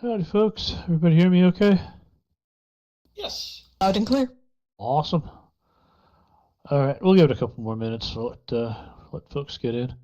Howdy, folks. Everybody hear me okay? Yes. Loud and clear. Awesome. All right, we'll give it a couple more minutes to let folks get in.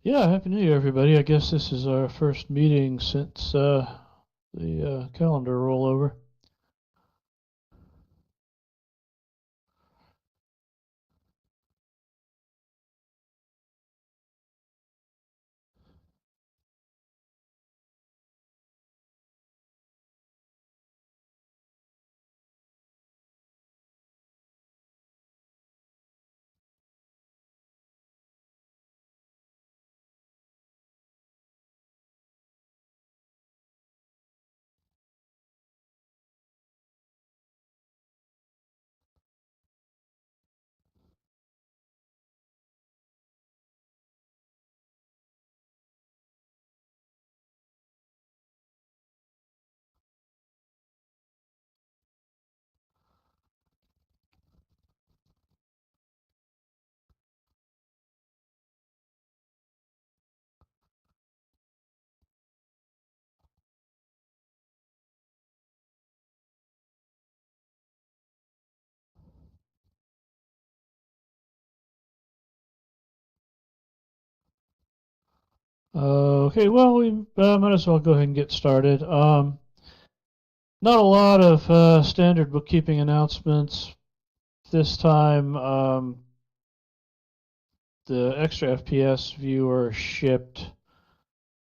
Yeah, Happy New Year, everybody. I guess this is our first meeting since the calendar rollover. Okay, well, we might as well go ahead and get started. Not a lot of standard bookkeeping announcements this time. The extra FPS viewer shipped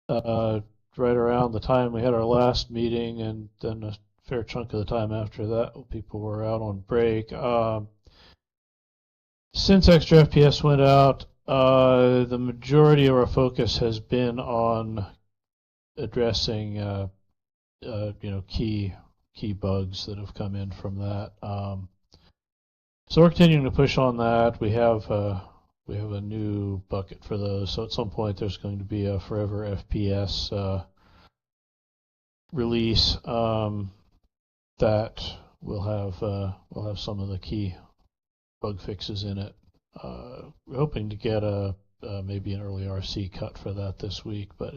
uh, right around the time we had our last meeting, and then a fair chunk of the time after that, people were out on break. Since extra FPS went out, the majority of our focus has been on addressing, key bugs that have come in from that. So we're continuing to push on that. We have a new bucket for those. So at some point, there's going to be a Forever FPS release that will have some of the key bug fixes in it. We're hoping to get maybe an early RC cut for that this week, but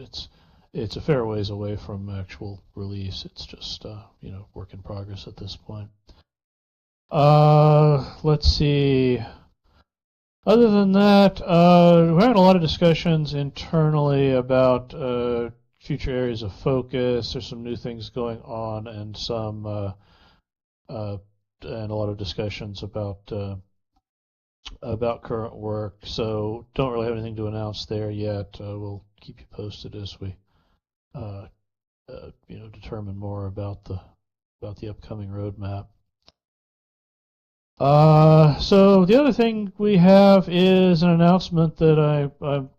it's a fair ways away from actual release. It's just work in progress at this point. Let's see. Other than that, we're having a lot of discussions internally about future areas of focus. There's some new things going on, and uh, and a lot of discussions about current work. So don't really have anything to announce there yet. We'll keep you posted as we uh, determine more about the upcoming roadmap. So the other thing we have is an announcement that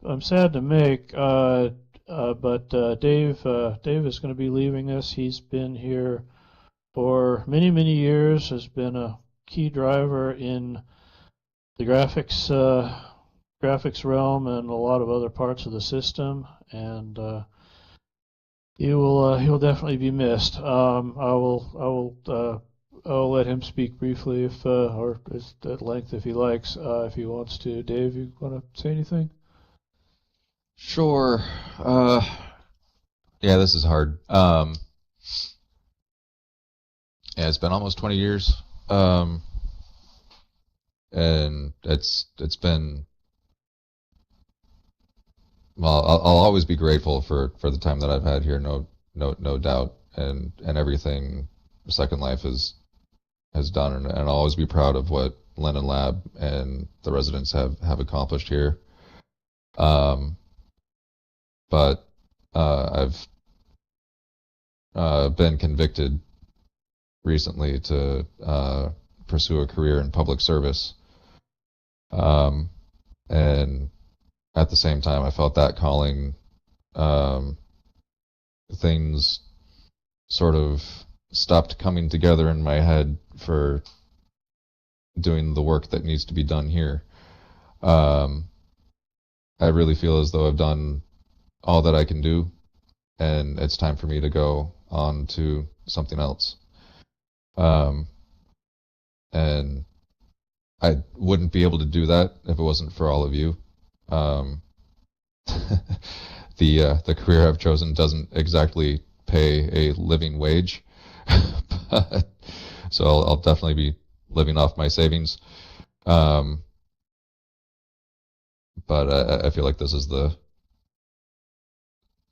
I'm sad to make, but Dave is going to be leaving us. He's been here for many years, has been a key driver in the graphics realm and a lot of other parts of the system, and he will definitely be missed. I'll let him speak briefly or at length if he likes, if he wants to. Dave, you want to say anything? Sure. Uh, yeah, this is hard. Yeah, it's been almost 20 years. Um, and it's been well. I'll always be grateful for the time that I've had here. No doubt. And everything Second Life has done, and I'll always be proud of what Linden Lab and the residents have accomplished here. Um, but I've been convicted recently to pursue a career in public service, Um, and at the same time, I felt that calling, um, things sort of stopped coming together in my head for doing the work that needs to be done here. Um, I really feel as though I've done all that I can do, and it's time for me to go on to something else. Um, and I wouldn't be able to do that if it wasn't for all of you. Um, the career I've chosen doesn't exactly pay a living wage, but, so I'll definitely be living off my savings. Um, but I feel like this is the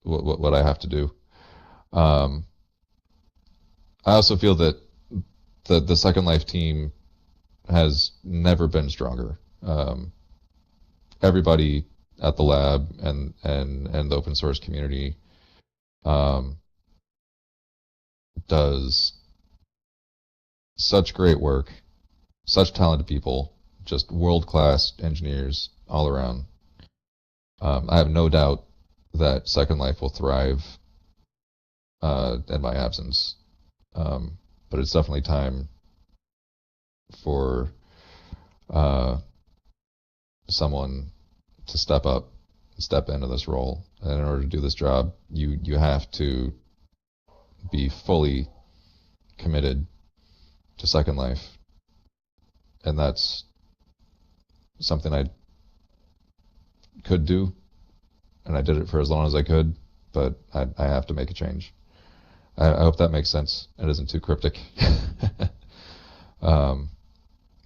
what I have to do. Um, I also feel that the Second Life team has never been stronger. Everybody at the lab and the open source community um, does such great work, such talented people, just world class engineers all around. I have no doubt that Second Life will thrive in my absence. But it's definitely time for uh, someone to step up, step into this role. And in order to do this job, you have to be fully committed to Second Life, and that's something I could do, and I did it for as long as I could. But I have to make a change. I hope that makes sense. It isn't too cryptic. um,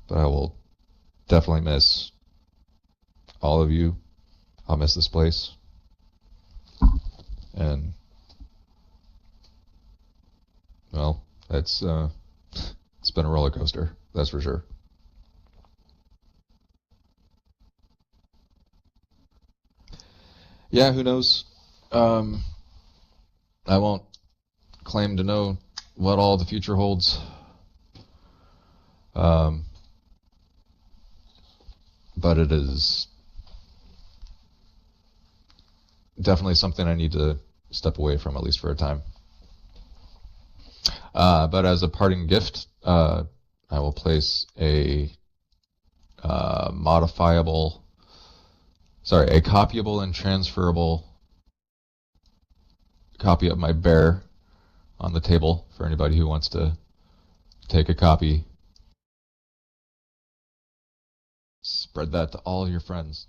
but I will definitely miss all of you. I'll miss this place, and well, it's been a roller coaster. That's for sure. Yeah, who knows? Um, I won't claim to know what all the future holds. Um, but it is definitely something I need to step away from, at least for a time. But as a parting gift, I will place modifiable, sorry, a copyable and transferable copy of my bear on the table for anybody who wants to take a copy. Spread that to all your friends.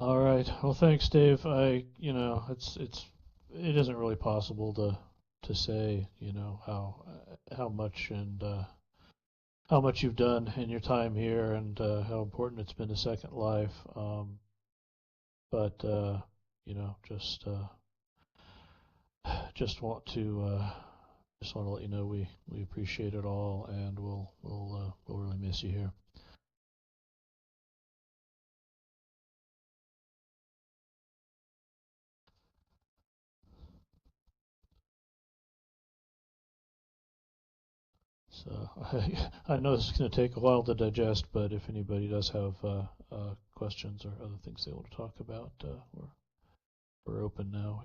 All right. Well, thanks, Dave. It isn't really possible to say, how much and how much you've done in your time here and how important it's been to Second Life. But just want to let you know we appreciate it all, and we'll really miss you here. So I know this is going to take a while to digest, but if anybody does have questions or other things they want to talk about, we're open now.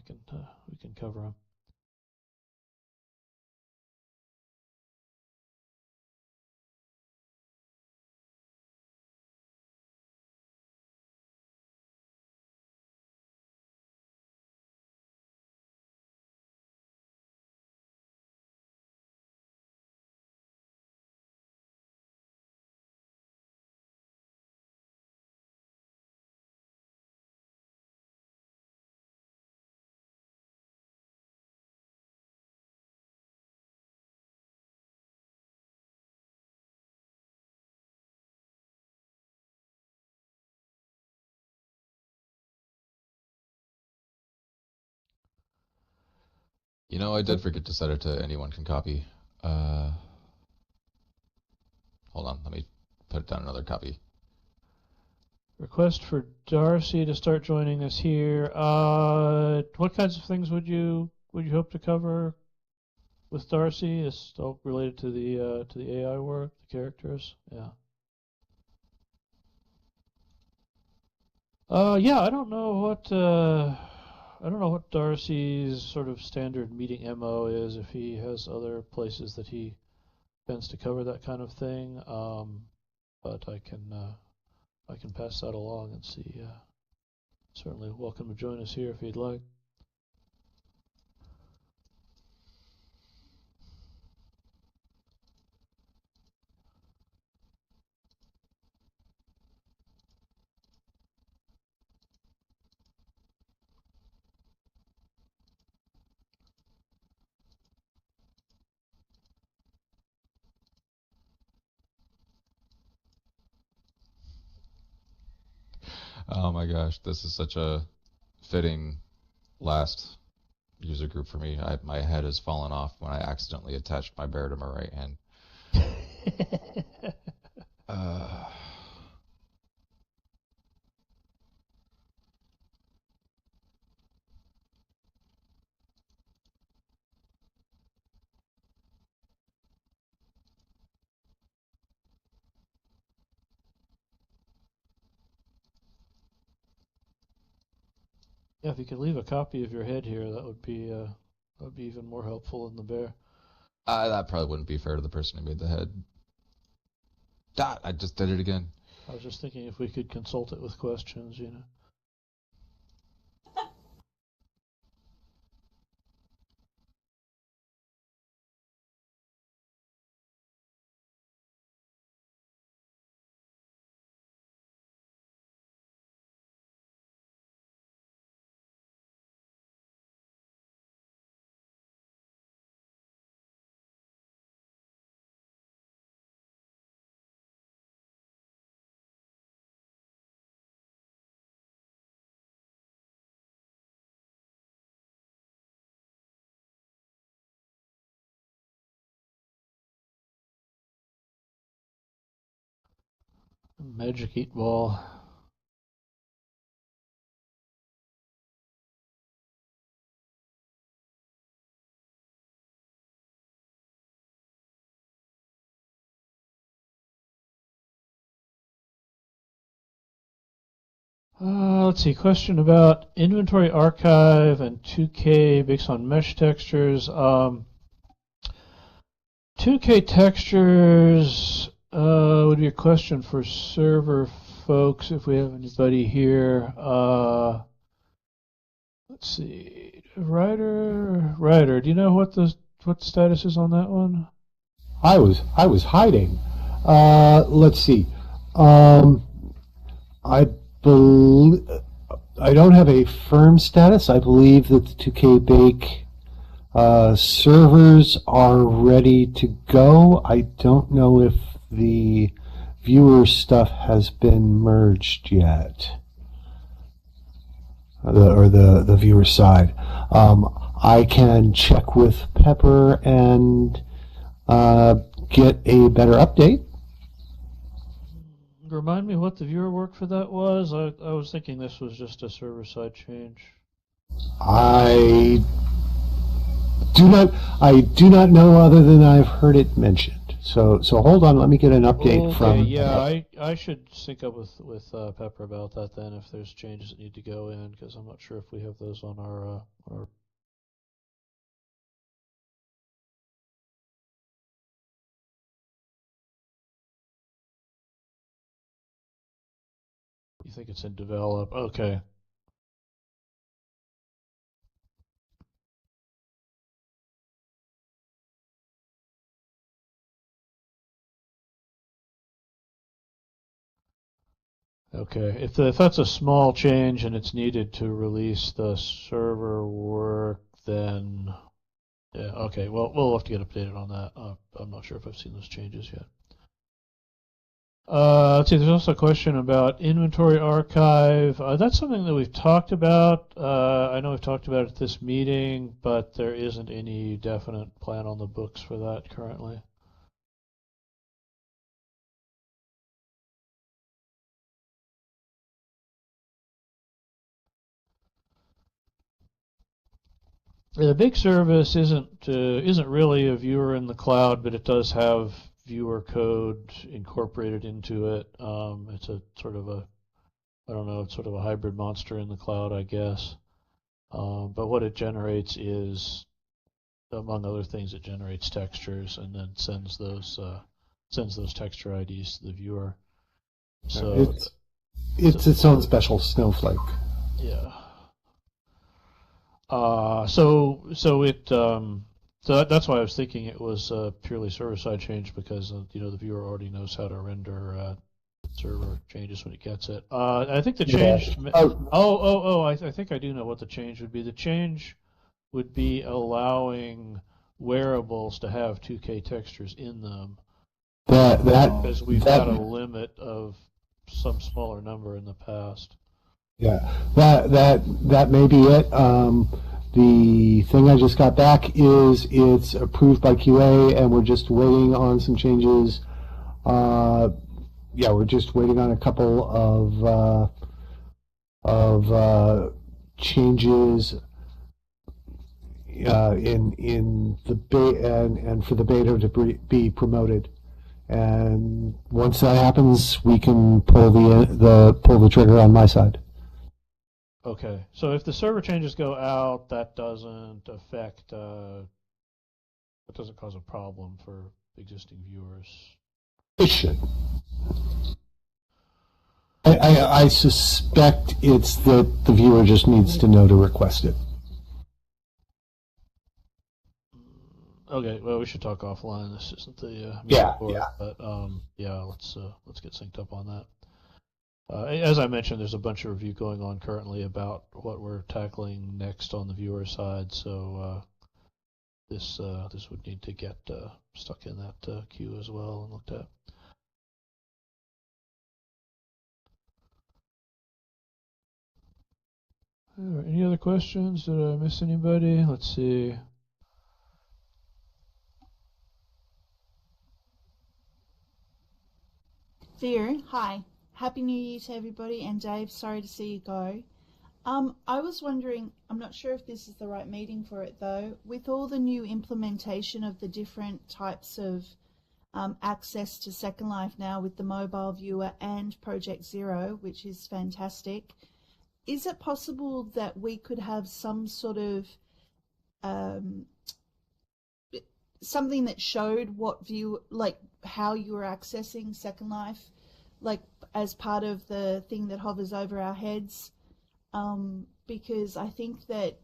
We can cover them. I did forget to set it to anyone can copy. Uh, Hold on, let me put down another copy. Request for Darcy to start joining us here. What kinds of things would you hope to cover with Darcy? Is all related to the AI work, the characters? Yeah. Yeah. I don't know what Darcy's sort of standard meeting MO is. If he has other places that he tends to cover that kind of thing, but I can pass that along and see. Certainly welcome to join us here if you'd like. Oh my gosh, this is such a fitting last user group for me. My head has fallen off when I accidentally attached my bear to my right hand. Uh, Yeah, if you could leave a copy of your head here, that would be even more helpful in the bear. that probably wouldn't be fair to the person who made the head. I just did it again. I was just thinking if we could consult it with questions, you know. Magic 8 ball. Let's see. Question about inventory archive and 2K based on mesh textures. 2K textures would be a question for server folks if we have anybody here. Let's see. Ryder, do you know what the status is on that one? I was hiding. Let's see. Um, I believe I don't have a firm status. I believe that the 2K Bake servers are ready to go. I don't know if the viewer stuff has been merged yet, or the viewer side. I can check with Pepper and uh, get a better update. Remind me what the viewer work for that was. I was thinking this was just a server side change. I do not I do not know other than I've heard it mentioned. So hold on, let me get an update Okay, from. yeah, I should sync up with Pepper about that then if there's changes that need to go in because I'm not sure if we have those on our. You think it's in develop? Okay. Okay, if that's a small change and it's needed to release the server work, then yeah, okay. Well, we'll have to get updated on that. I'm not sure if I've seen those changes yet. Let's see. There's also a question about inventory archive. That's something that we've talked about. I know we've talked about it at this meeting, but there isn't any definite plan on the books for that currently. The big service isn't really a viewer in the cloud, but it does have viewer code incorporated into it. It's a sort of a I don't know, it's sort of a hybrid monster in the cloud, I guess. But what it generates is, among other things, it generates textures and then sends those texture IDs to the viewer. So It's its own special snowflake. yeah. That's why I was thinking it was purely server-side change because the viewer already knows how to render server changes when it gets it. I think the Yeah. change. I think I do know what the change would be. The change would be allowing wearables to have 2K textures in them because we've had a limit of some smaller number in the past. Yeah, that may be it. The thing I just got back is it's approved by QA, and we're just waiting on some changes. Yeah, we're just waiting on a couple of changes in the and for the beta to be promoted. And once that happens, we can pull the trigger on my side. Okay, so if the server changes go out, that doesn't affect, that doesn't cause a problem for existing viewers. It should. I suspect it's that the viewer just needs to know to request it. Okay, well, we should talk offline. This isn't the meeting Yeah, for it, yeah. but yeah, let's get synced up on that. As I mentioned, there's a bunch of review going on currently about what we're tackling next on the viewer side, so this would need to get stuck in that queue as well and looked at. All right, any other questions? Did I miss anybody? Let's see. Theo, hi. Happy New Year to everybody, and Dave, sorry to see you go. I was wondering, I'm not sure if this is the right meeting for it though, with all the new implementation of the different types of access to Second Life now with the mobile viewer and Project Zero, which is fantastic, is it possible that we could have some sort of um, something that showed what view, like how you were accessing Second Life, like as part of the thing that hovers over our heads? Because I think that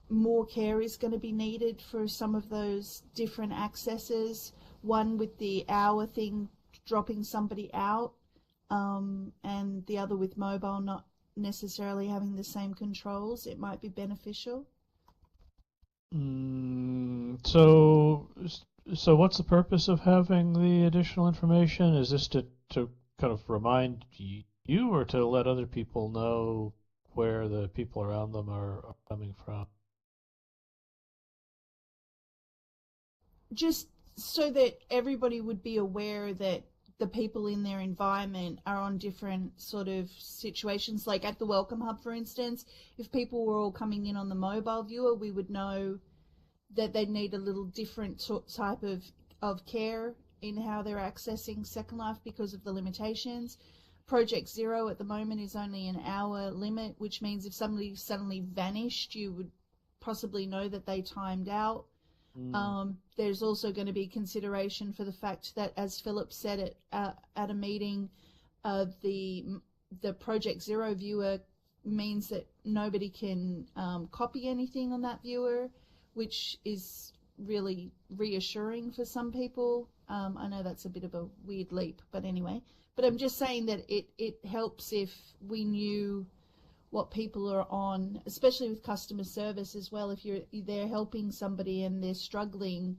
more care is going to be needed for some of those different accesses. One with the hour thing dropping somebody out, and the other with mobile not necessarily having the same controls. It might be beneficial. So what's the purpose of having the additional information? Is this to kind of remind you or to let other people know where the people around them are coming from? Just so that everybody would be aware that the people in their environment are on different sort of situations. Like at the Welcome Hub, for instance, if people were all coming in on the mobile viewer, we would know that they need a little different type of care in how they're accessing Second Life because of the limitations. Project Zero at the moment is only an hour limit, which means if somebody suddenly vanished, you would possibly know that they timed out. There's also going to be consideration for the fact that, as Philip said at a meeting, the Project Zero viewer means that nobody can copy anything on that viewer, which is really reassuring for some people. I know that's a bit of a weird leap, but anyway. But I'm just saying that it helps if we knew what people are on, especially with customer service as well. If they're helping somebody and they're struggling,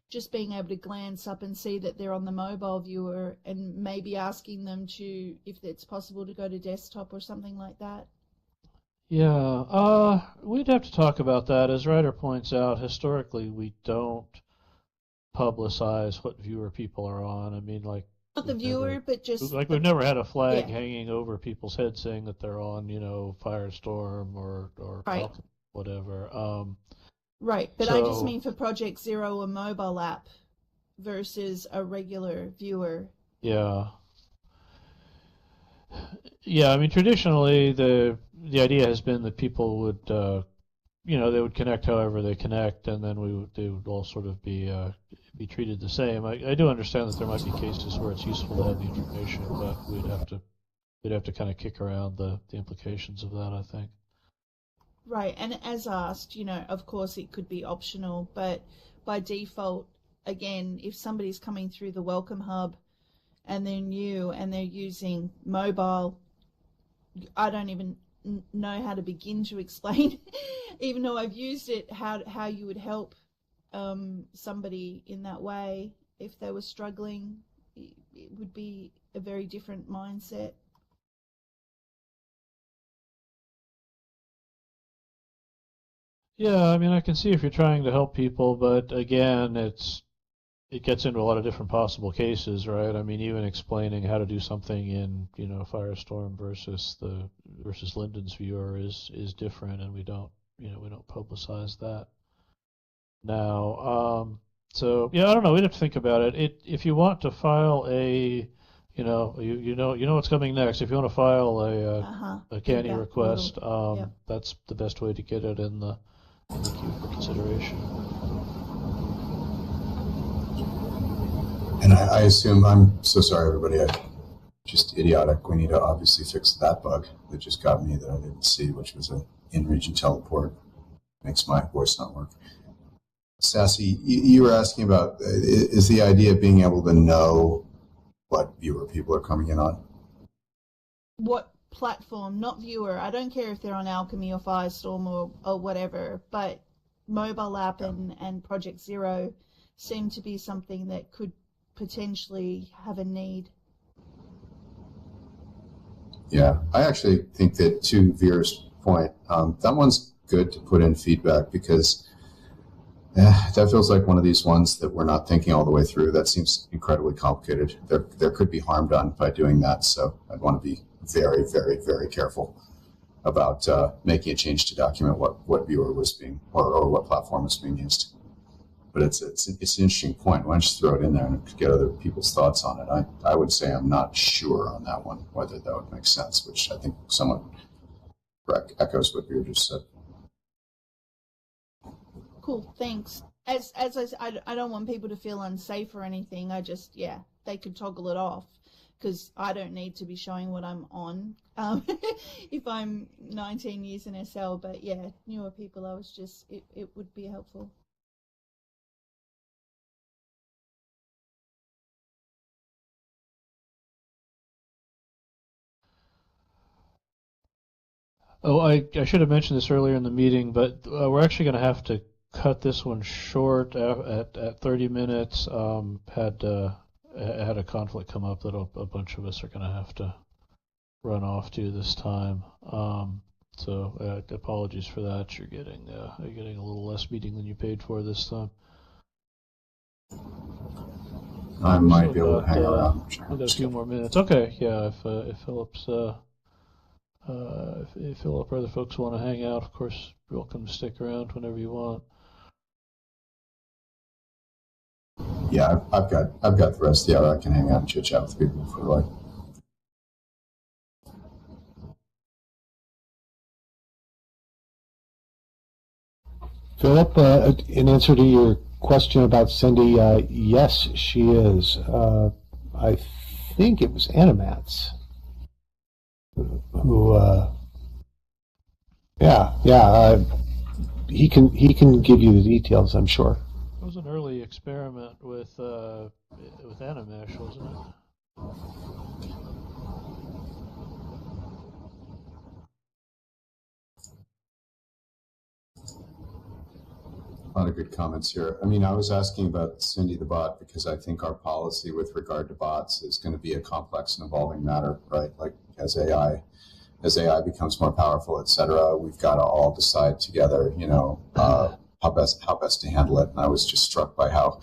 just being able to glance up and see that they're on the mobile viewer and maybe asking them to, if it's possible, to go to desktop or something like that. Yeah, we'd have to talk about that. As Ryder points out, historically we don't publicize what viewer people are on. I mean, like Not the viewer, but just we've never had a flag yeah. hanging over people's heads saying that they're on, Firestorm or Right. whatever. Right, but I just So mean for Project Zero, a mobile app versus a regular viewer. yeah, yeah. I mean, traditionally the idea has been that people would they would connect however they connect, and then they would all sort of be treated the same. I do understand that there might be cases where it's useful to have the information, but we'd have to kind of kick around the implications of that, I think. Right, and as asked, of course it could be optional, but by default, again, if somebody's coming through the Welcome Hub and they're new and they're using mobile, I don't even know how to begin to explain, even though I've used it, how you would help somebody in that way if they were struggling. It would be a very different mindset. Yeah, I mean, I can see if you're trying to help people, but again, it gets into a lot of different possible cases, right? I mean, even explaining how to do something in, Firestorm versus Linden's viewer is different, and we don't publicize that now. So yeah, I don't know. We'd have to think about it. If you want to file you know what's coming next. If you want to file a canny Feedback request, portal. Yep. that's the best way to get it in the queue for consideration. And I assume, I'm so sorry, everybody. Just idiotic. We need to obviously fix that bug that just got me that I didn't see, which was a in-region teleport. Makes my voice not work. Sassy, you were asking about, is the idea of being able to know what viewer people are coming in on? What platform, not viewer. I don't care if they're on Alchemy or Firestorm or whatever, but mobile app and Project Zero seem to be something that could potentially have a need. Yeah, I actually think that, to Vera's point, that one's good to put in feedback, because that feels like one of these ones that we're not thinking all the way through. That seems incredibly complicated. There could be harm done by doing that, so I'd want to be very, very, very careful about making a change to document what viewer was being, or what platform was being used. But it's an interesting point. Why don't you throw it in there and get other people's thoughts on it? I would say I'm not sure on that one, whether that would make sense, which I think somewhat echoes what you just said. Cool, thanks. As I don't want people to feel unsafe or anything. I just, they could toggle it off, because I don't need to be showing what I'm on if I'm 19 years in SL. But yeah, newer people, it would be helpful. Oh, I should have mentioned this earlier in the meeting, but we're actually going to have to cut this one short at 30 minutes. Had a conflict come up that a bunch of us are going to have to run off to this time. So apologies for that. You're getting a little less meeting than you paid for this time. I might be able to hang around. We've got a few more minutes. Okay, yeah. If Philip's if Philip or other folks want to hang out, of course, you're welcome to stick around whenever you want. Yeah, I've got the rest of the hour. I can hang out and chit chat with people if we like. Philip, in answer to your question about Cindy, yes, she is. I think it was Animats who, he can give you the details, I'm sure. It was an early experiment with Animesh, wasn't it? A lot of good comments here. I mean, I was asking about Cindy the bot because I think our policy with regard to bots is going to be a complex and evolving matter, right? Like as AI becomes more powerful, et cetera, we've got to all decide together, how best to handle it. And I was just struck by how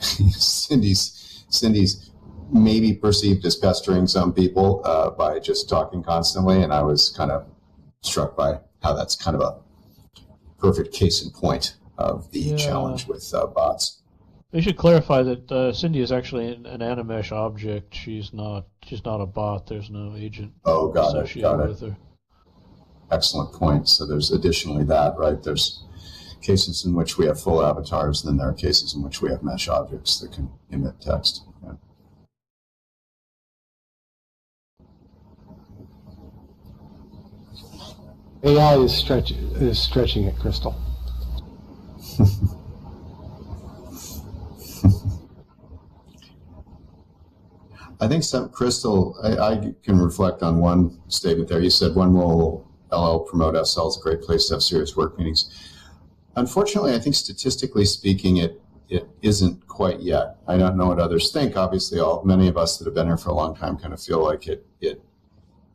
Cindy's maybe perceived as pestering some people by just talking constantly, and I was kind of struck by how that's kind of a perfect case in point of the Yeah. challenge with bots. We should clarify that Cindy is actually an Animesh object. She's not a bot. There's no agent associated with her. Excellent point. So there's additionally that, right? There's cases in which we have full avatars, and then there are cases in which we have mesh objects that can emit text. Yeah. AI is stretching it, Crystal. I think Crystal, I can reflect on one statement there. You said when will LL promote SL is a great place to have serious work meetings. Unfortunately, I think statistically speaking, it isn't quite yet. I don't know what others think. Obviously, many of us that have been here for a long time kind of feel like it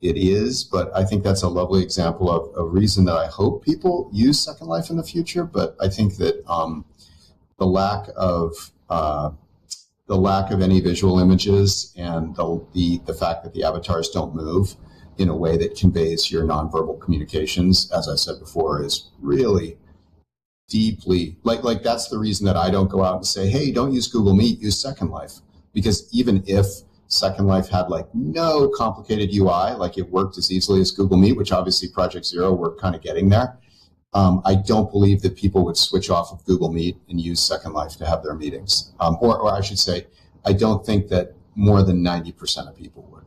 is, but I think that's a lovely example of a reason that I hope people use Second Life in the future. But I think that the lack of any visual images and the fact that the avatars don't move in a way that conveys your nonverbal communications, as I said before, is really deeply like that's the reason that I don't go out and say, hey, don't use Google Meet, use Second Life. Because even if Second Life had like no complicated UI, like it worked as easily as Google Meet, which obviously Project Zero, we're kind of getting there. I don't believe that people would switch off of Google Meet and use Second Life to have their meetings. Or I should say, I don't think that more than 90% of people would.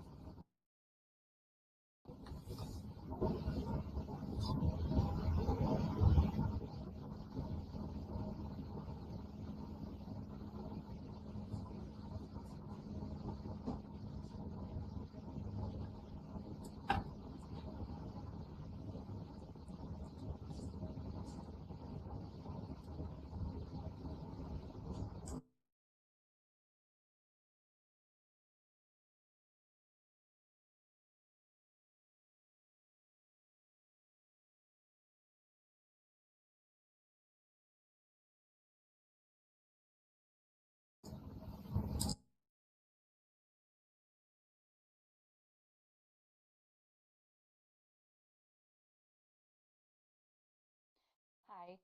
Hi.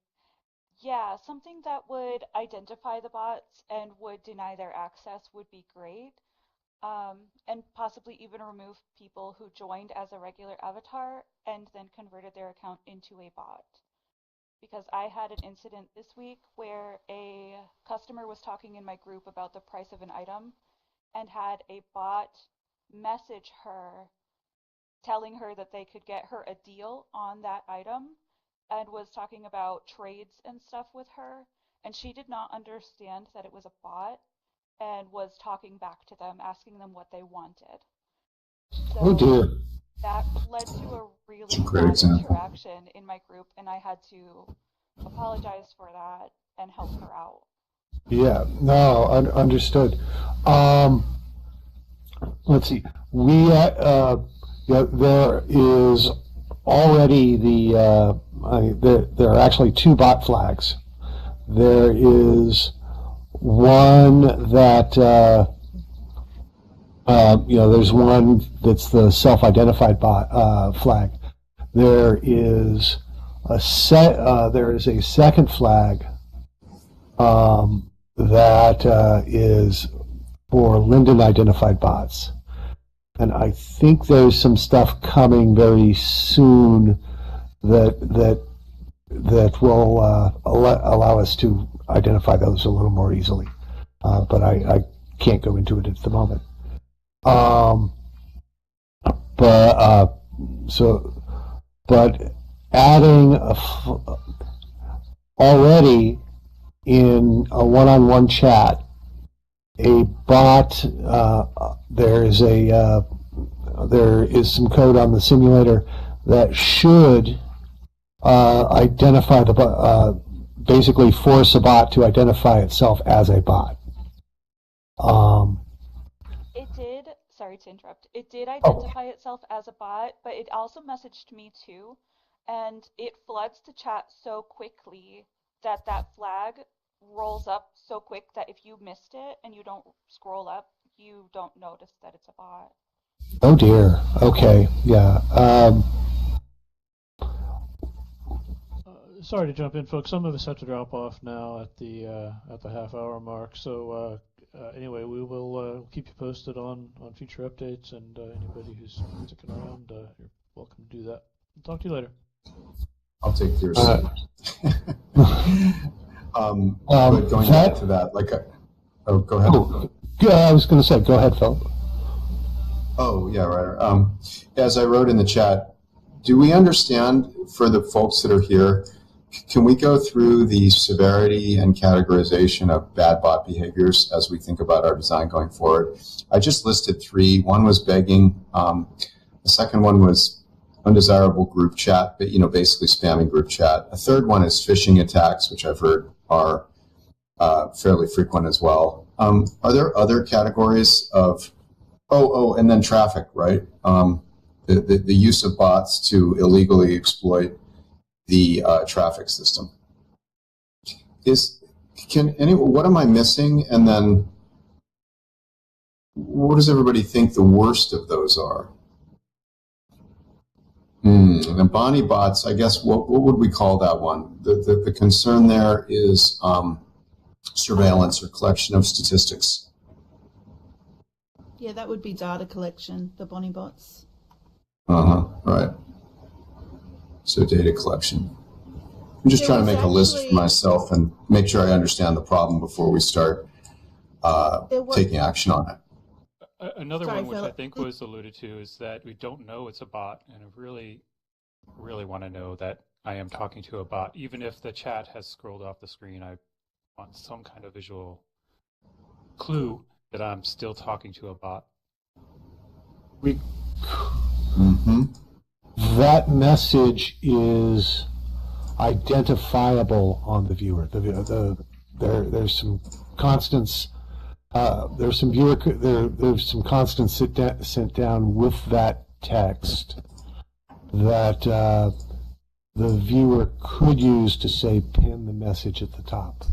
Yeah, something that would identify the bots and would deny their access would be great. And possibly even remove people who joined as a regular avatar and then converted their account into a bot. Because I had an incident this week where a customer was talking in my group about the price of an item and had a bot message her telling her that they could get her a deal on that item and was talking about trades and stuff with her. And she did not understand that it was a bot and was talking back to them, asking them what they wanted. So Oh dear. that led to a really Great bad example. interaction in my group, and I had to apologize for that and help her out. Yeah, no, understood. Let's see. Yeah, there is already there are actually two bot flags. There is one that there's one that's the self-identified bot flag. There is a second flag that is for Linden identified bots. And I think there's some stuff coming very soon that will allow us to identify those a little more easily. But I can't go into it at the moment. But adding already in a one-on-one chat, a bot. There is some code on the simulator that should identify basically force a bot to identify itself as a bot. It did, sorry to interrupt, it did identify itself as a bot, but it also messaged me too, and it floods the chat so quickly that flag rolls up so quick that if you missed it and you don't scroll up, you don't notice that it's a bot. Oh dear. Okay. Yeah. sorry to jump in, folks. Some of us have to drop off now at the half-hour mark. So anyway, we will keep you posted on future updates, and anybody who's sticking around, you're welcome to do that. I'll talk to you later. I'll take yours. But going back to that, go ahead. I was going to say, go ahead, Philip. Oh, yeah, right. As I wrote in the chat, do we understand, for the folks that are here, can we go through the severity and categorization of bad bot behaviors as we think about our design going forward? I just listed 3. One was begging. The second one was undesirable group chat, but basically spamming group chat. A third one is phishing attacks, which I've heard are fairly frequent as well. Are there other categories of and then traffic, right? The use of bots to illegally exploit the traffic system. What am I missing? And then what does everybody think the worst of those are? The Bonnie bots, I guess, what would we call that one? The concern there is surveillance or collection of statistics. Yeah, that would be data collection, the Bonnie bots. Right. So data collection. I'm just trying to make a list for myself and make sure I understand the problem before we start taking action on it. Another one which I think was alluded to is that we don't know it's a bot, and I really, really want to know that I am talking to a bot. Even if the chat has scrolled off the screen, I want some kind of visual clue that I'm still talking to a bot. That message is identifiable on the viewer. There's some constants. There's some constants sent down with that text that the viewer could use to, say, pin the message at the top.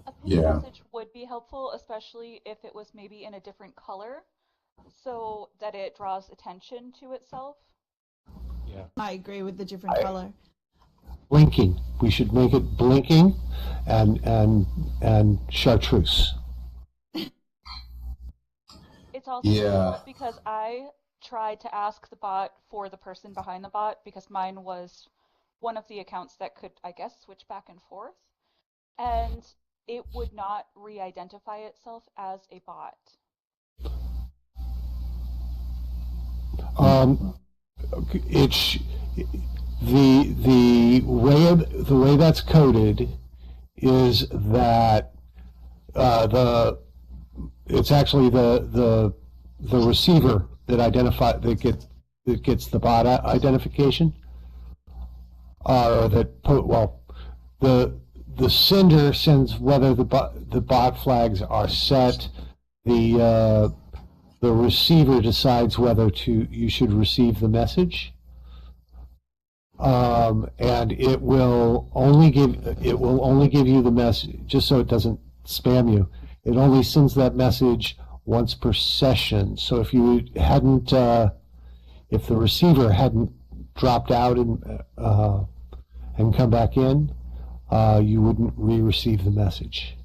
A pin message would be helpful, especially if it was maybe in a different color, so that it draws attention to itself. Yeah, I agree with the different color. Blinking. We should make it blinking and chartreuse. It's also difficult because I tried to ask the bot for the person behind the bot, because mine was one of the accounts that could, I guess, switch back and forth, and it would not re-identify itself as a bot. The way that's coded is that it's actually the receiver that gets the bot identification, or the sender sends whether the bot flags are set. The receiver decides whether you should receive the message, and it will only give you the message, just so it doesn't spam you. It only sends that message once per session. So if you hadn't, if the receiver hadn't dropped out and come back in, you wouldn't re-receive the message.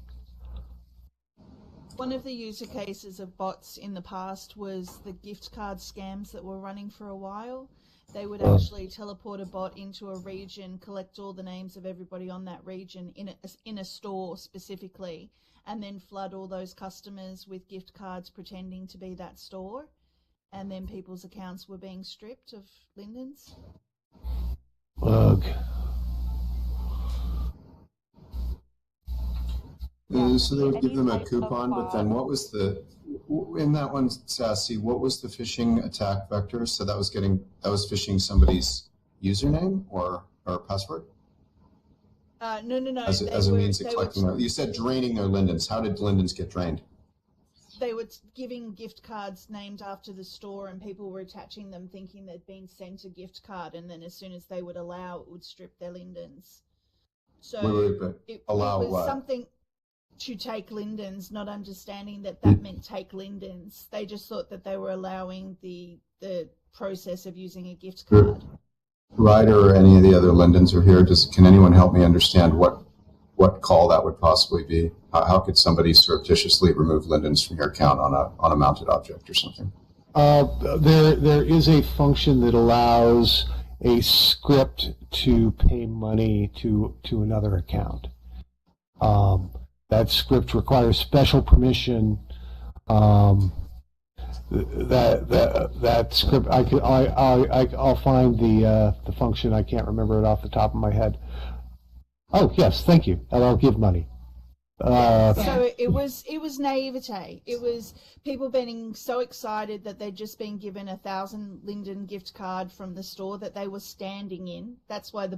One of the user cases of bots in the past was the gift card scams that were running for a while. They would actually teleport a bot into a region, collect all the names of everybody on that region in a store specifically, and then flood all those customers with gift cards pretending to be that store. And then people's accounts were being stripped of Linden's. Ugh. So they would give them a coupon, but then what was in that one, Sassy, what was the phishing attack vector? So that was phishing somebody's username or password? No. As a means of collecting you said draining their Lindens. How did Lindens get drained? They were giving gift cards named after the store, and people were attaching them thinking they'd been sent a gift card, and then as soon as they would allow, it would strip their Lindens. So it was something to take Lindens, not understanding that meant take Lindens. They just thought that they were allowing the process of using a gift card. Ryder or any of the other Lindens are here. Can anyone help me understand what call that would possibly be? How could somebody surreptitiously remove Lindens from your account on a mounted object or something? There is a function that allows a script to pay money to another account. That script requires special permission. That script, I'll find the function. I can't remember it off the top of my head. Oh yes, thank you. I'll give money. So it was naivete. It was people being so excited that they'd just been given 1,000 Linden gift card from the store that they were standing in. That's why they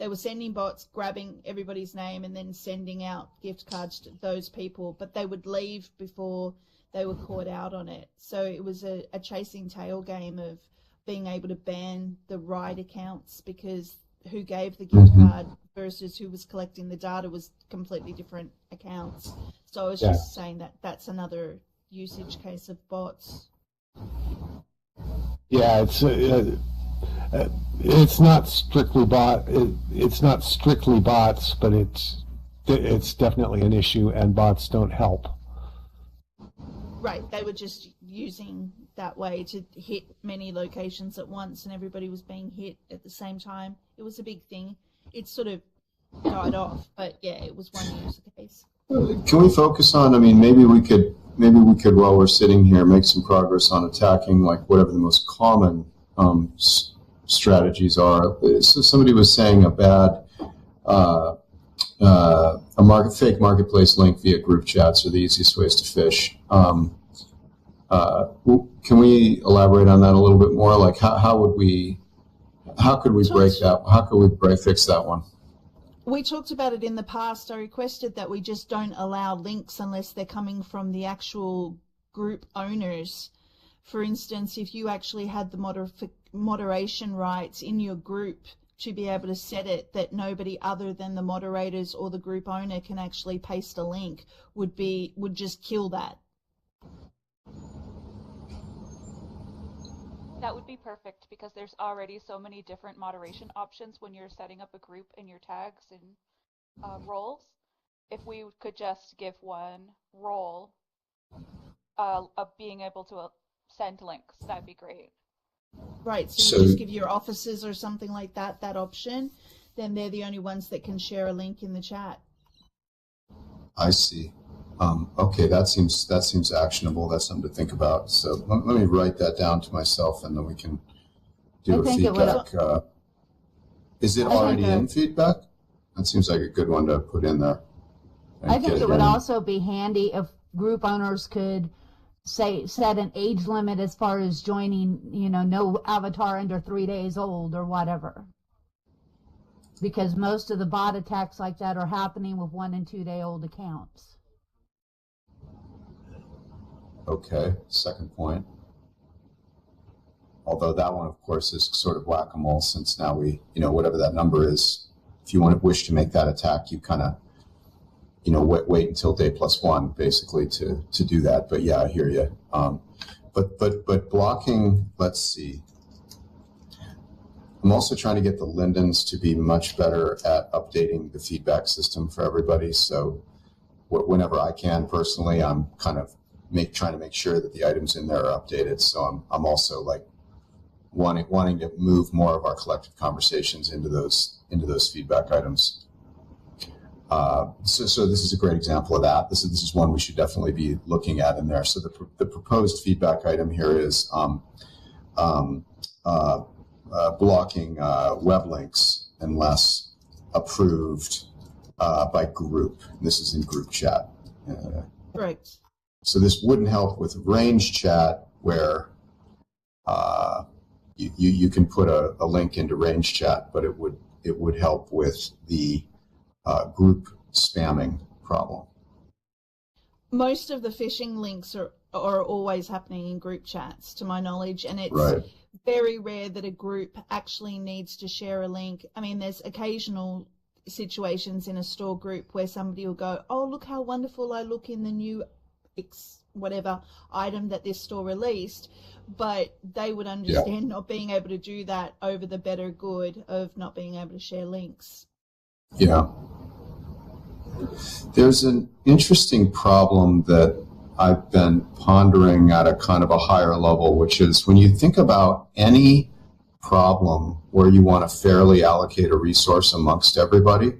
were sending bots, grabbing everybody's name and then sending out gift cards to those people, but they would leave before they were caught out on it. So it was a chasing tail game of being able to ban the right accounts, because who gave the gift card versus who was collecting the data was completely different accounts. So I was just saying that that's another usage case of bots. Yeah, it's not strictly it's not strictly bots, but it's definitely an issue, and bots don't help. Right, they were just using that way to hit many locations at once, and everybody was being hit at the same time. It was a big thing. It sort of died off, but yeah, it was one use case. Can we focus on? I mean, maybe we could, while we're sitting here, make some progress on attacking like whatever the most common strategies are. So somebody was saying a bad. Fake marketplace link via group chats are the easiest ways to fish. Can we elaborate on that a little bit more? Like how could we fix that one? We talked about it in the past. I requested that we just don't allow links unless they're coming from the actual group owners. For instance, if you actually had the moderation rights in your group to be able to set it that nobody other than the moderators or the group owner can actually paste a link, would just kill that. That would be perfect, because there's already so many different moderation options when you're setting up a group in your tags and roles. If we could just give one role of being able to send links, that'd be great. Right, so you just give your officers or something like that option, then they're the only ones that can share a link in the chat. I see. Okay, that seems actionable. That's something to think about. So let me write that down to myself, and then we can do a feedback. Is it already in feedback? That seems like a good one to put in there. I think it would also be handy if group owners could set an age limit as far as joining, no avatar under 3 days old or whatever. Because most of the bot attacks like that are happening with 1 and 2 day old accounts. Okay, second point. Although that one, of course, is sort of whack-a-mole, since now we, whatever that number is, if you wish to make that attack, you kind of, wait until day +1 basically to do that. But yeah, I hear you. But blocking, let's see. I'm also trying to get the Lindens to be much better at updating the feedback system for everybody. So whenever I can personally, I'm kind of trying to make sure that the items in there are updated. So I'm also like wanting to move more of our collective conversations into those feedback items. So this is a great example of that. This is one we should definitely be looking at in there. So the proposed feedback item here is blocking web links unless approved by group. This is in group chat. Right. So this wouldn't help with range chat, where you can put a link into range chat, but it would help with the group spamming problem. Most of the phishing links are always happening in group chats, to my knowledge, and it's very rare that a group actually needs to share a link. I mean, there's occasional situations in a store group where somebody will go, "Oh, look how wonderful I look in the new whatever item that this store released, but they would Yeah. understand not being able to do that over the better good of not being able to share links. Yeah. There's an interesting problem that I've been pondering at a kind of a higher level, which is when you think about any problem where you want to fairly allocate a resource amongst everybody,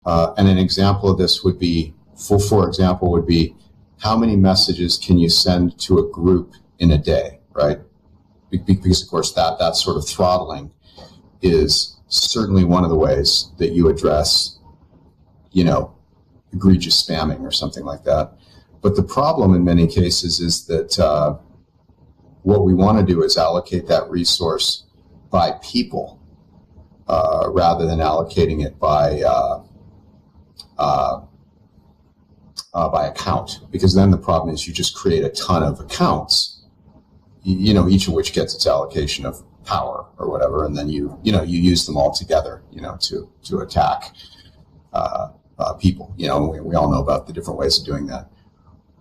and an example of this would be, for example, would be how many messages can you send to a group in a day, right? Because of course that sort of throttling is certainly one of the ways that you address, egregious spamming or something like that. But the problem in many cases is that what we want to do is allocate that resource by people rather than allocating it by account, because then the problem is you just create a ton of accounts, each of which gets its allocation of power or whatever, and then you use them all together, to attack people. We all know about the different ways of doing that.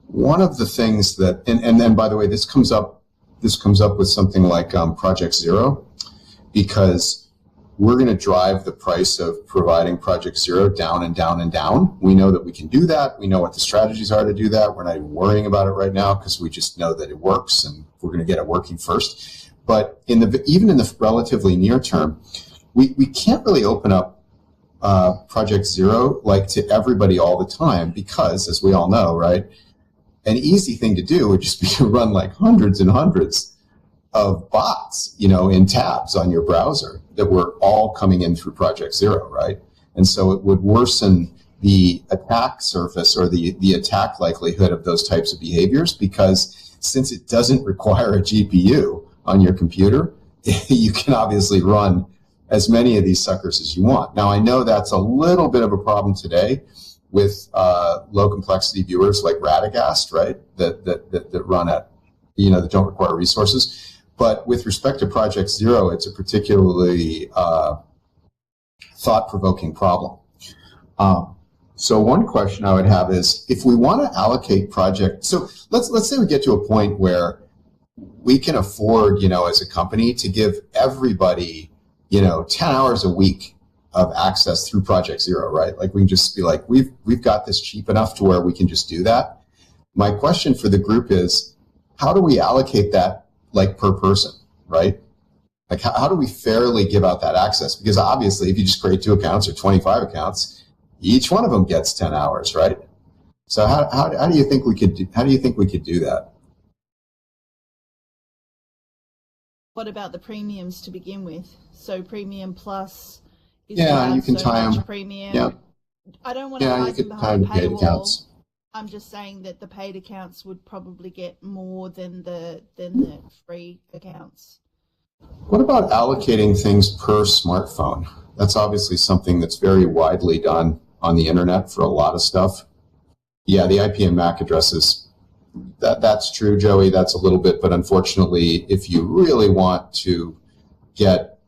One of the things that, and then by the way, this comes up with something like Project Zero, because we're going to drive the price of providing Project Zero down and down and down. We know that we can do that. We know what the strategies are to do that. We're not even worrying about it right now because we just know that it works and we're going to get it working first. But even in the relatively near term, we can't really open up Project Zero like to everybody all the time because, as we all know, right, an easy thing to do would just be to run like hundreds and hundreds of bots, in tabs on your browser that were all coming in through Project Zero, right? And so it would worsen the attack surface or the attack likelihood of those types of behaviors, because since it doesn't require a GPU on your computer, you can obviously run as many of these suckers as you want. Now, I know that's a little bit of a problem today with low complexity viewers like Radagast, right? That run at, that don't require resources. But with respect to Project Zero, it's a particularly thought-provoking problem. So one question I would have is, if we want to allocate so let's say we get to a point where we can afford, as a company, to give everybody, 10 hours a week of access through Project Zero, right? Like we can just be like, we've got this cheap enough to where we can just do that. My question for the group is, how do we allocate that, like, per person, right? Like, how do we fairly give out that access? Because obviously, if you just create 2 accounts or 25 accounts, each one of them gets 10 hours, right? So how do you think we could do that? What about the premiums to begin with? So Premium Plus is you can so tie much them. premium. Yeah. I don't want to Yeah, you hide them could tie behind the paid paywall. accounts. I'm just saying that the paid accounts would probably get more than the free accounts. What about allocating things per smartphone? That's obviously something that's very widely done on the internet for a lot of stuff. Yeah, the IP and MAC addresses, that's true, Joey. That's a little bit, but unfortunately, if you really want to get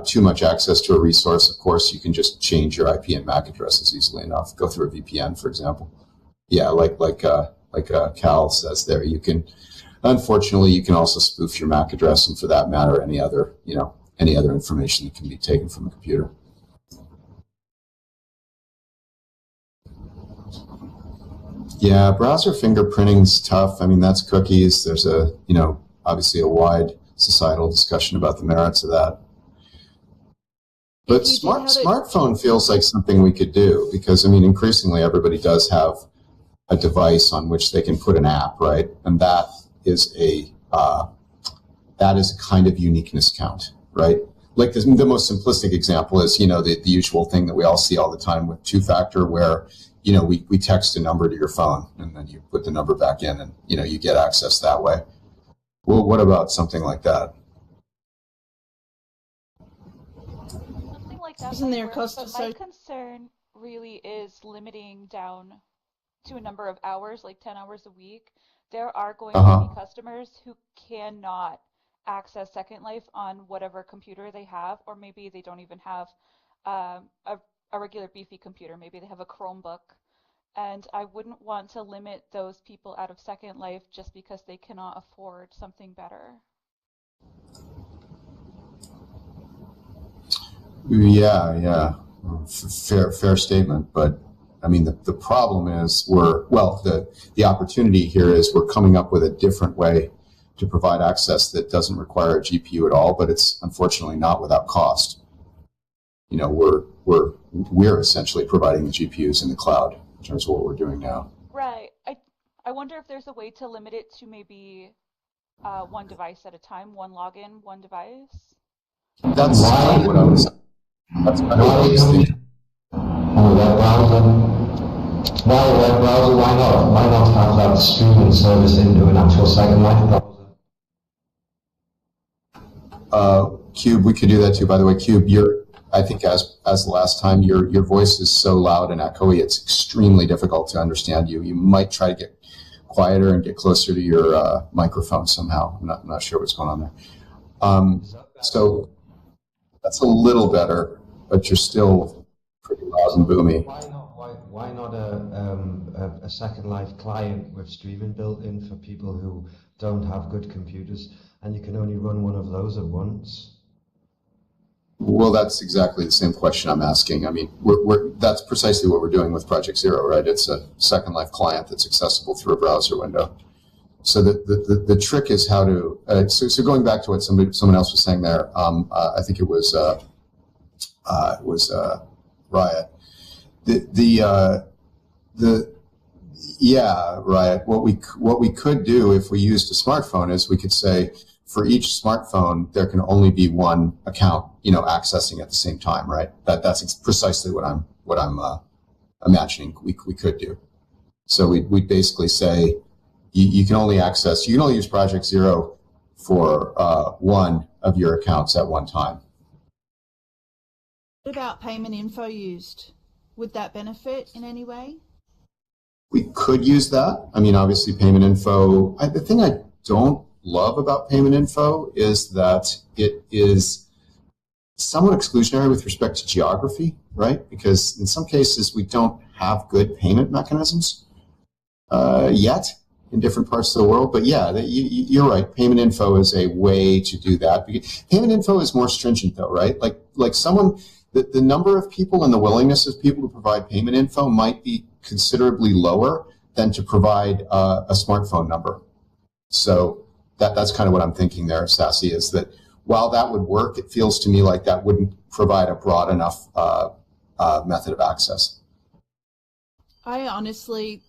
too much access to a resource, of course, you can just change your IP and MAC addresses easily enough. Go through a VPN, for example. Yeah, like Cal says there, unfortunately, you can also spoof your MAC address, and for that matter, any other information that can be taken from a computer. Yeah, browser fingerprinting's tough. I mean, that's cookies. There's obviously a wide societal discussion about the merits of that. But smartphone feels like something we could do, because, increasingly everybody does have a device on which they can put an app, right? And that is a kind of uniqueness count, right? Like the most simplistic example is, the usual thing that we all see all the time with two-factor, where, we text a number to your phone and then you put the number back in and, you get access that way. Well, what about something like that? Something like that Isn't might there a work, cost but to my concern really is limiting down to a number of hours, like 10 hours a week. There are going to be customers who cannot access Second Life on whatever computer they have, or maybe they don't even have a regular beefy computer. Maybe they have a Chromebook and I wouldn't want to limit those people out of Second Life just because they cannot afford something better. Yeah. Fair statement. But I mean, the problem is the opportunity here is we're coming up with a different way to provide access that doesn't require a GPU at all, but it's unfortunately not without cost. You know, we're essentially providing the GPUs in the cloud in terms of what we're doing now. Right. I wonder if there's a way to limit it to maybe one device at a time, one login, one device. That's what I was. That's what I was thinking. On the web browser. Why a web browser? Why not? Why not have that streaming service into an actual Second Life browser? Cube, we could do that too. By the way, Cube, I think as the last time, your voice is so loud and echoey, it's extremely difficult to understand you. You might try to get quieter and get closer to your microphone somehow. I'm not sure what's going on there. So that's a little better, but you're still pretty loud and boomy. Why not a Second Life client with streaming built in for people who don't have good computers, and you can only run one of those at once? Well, that's exactly the same question I'm asking. I mean, that's precisely what we're doing with Project Zero, right? It's a Second Life client that's accessible through a browser window. So the trick is how to. So going back to what someone else was saying there, I think it was Riot. Riot. What we could do if we used a smartphone is we could say, for each smartphone, there can only be one account, accessing at the same time, right? That's precisely what I'm imagining we could do. So we'd basically say you can only use Project Zero for one of your accounts at one time. What about payment info used? Would that benefit in any way? We could use that. I mean, obviously, payment info. The thing I don't love about payment info is that it is somewhat exclusionary with respect to geography, right? Because in some cases we don't have good payment mechanisms yet in different parts of the world. But yeah, you're right. Payment info is a way to do that. Payment info is more stringent, though, right? Like someone, the number of people and the willingness of people to provide payment info might be considerably lower than to provide a smartphone number. So that's kind of what I'm thinking there, Sassy, is that while that would work, it feels to me like that wouldn't provide a broad enough method of access. I honestly,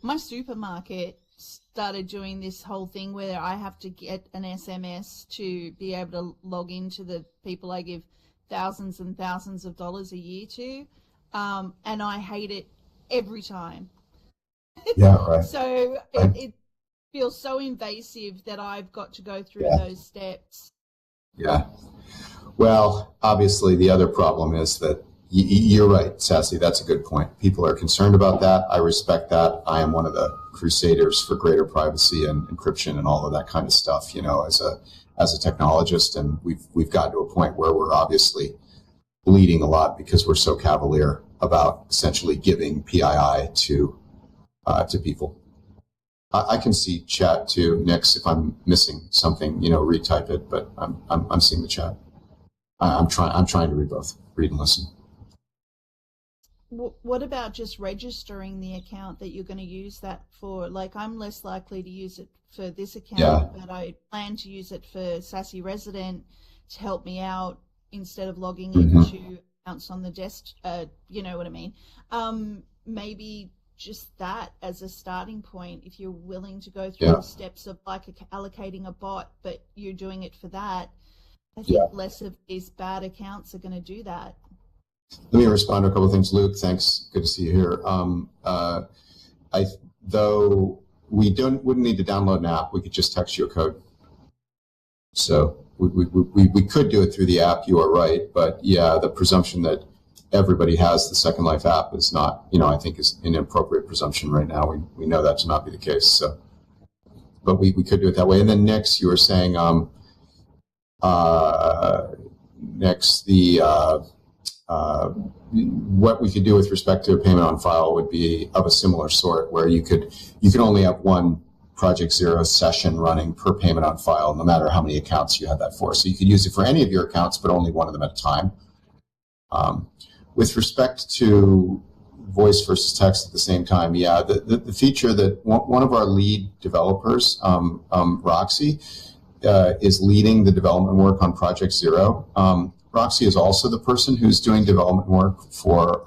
my supermarket started doing this whole thing where I have to get an SMS to be able to log into the people I give thousands and thousands of dollars a year to, and I hate it every time. Yeah, right. So right. It feels so invasive that I've got to go through those steps. Yeah. Well, obviously, the other problem is that you're right, Sassy. That's a good point. People are concerned about that. I respect that. I am one of the crusaders for greater privacy and encryption and all of that kind of stuff, as a technologist. And we've gotten to a point where we're obviously bleeding a lot because we're so cavalier about essentially giving PII to people. I can see chat too, Nix. If I'm missing something, retype it. But I'm seeing the chat. I'm trying to read both, read and listen. What about just registering the account that you're going to use that for? Like, I'm less likely to use it for this account, but I plan to use it for Sassy Resident to help me out instead of logging into accounts on the desk. You know what I mean? Maybe just that as a starting point, if you're willing to go through the steps of like allocating a bot, but you're doing it for that, I think less of these bad accounts are going to do that. Let me respond to a couple of things. Luke, thanks. Good to see you here. Though we wouldn't need to download an app, we could just text you a code. So we could do it through the app. You are right, but yeah, the presumption that everybody has the Second Life app is not, I think is an inappropriate presumption right now. We know that to not be the case. So, but we could do it that way. And then next, you were saying next what we could do with respect to a payment on file would be of a similar sort, where you could only have one Project Zero session running per payment on file, no matter how many accounts you had that for. So you could use it for any of your accounts, but only one of them at a time. With respect to voice versus text at the same time, yeah, the feature that one of our lead developers, Roxy, is leading the development work on Project Zero. Roxy is also the person who's doing development work for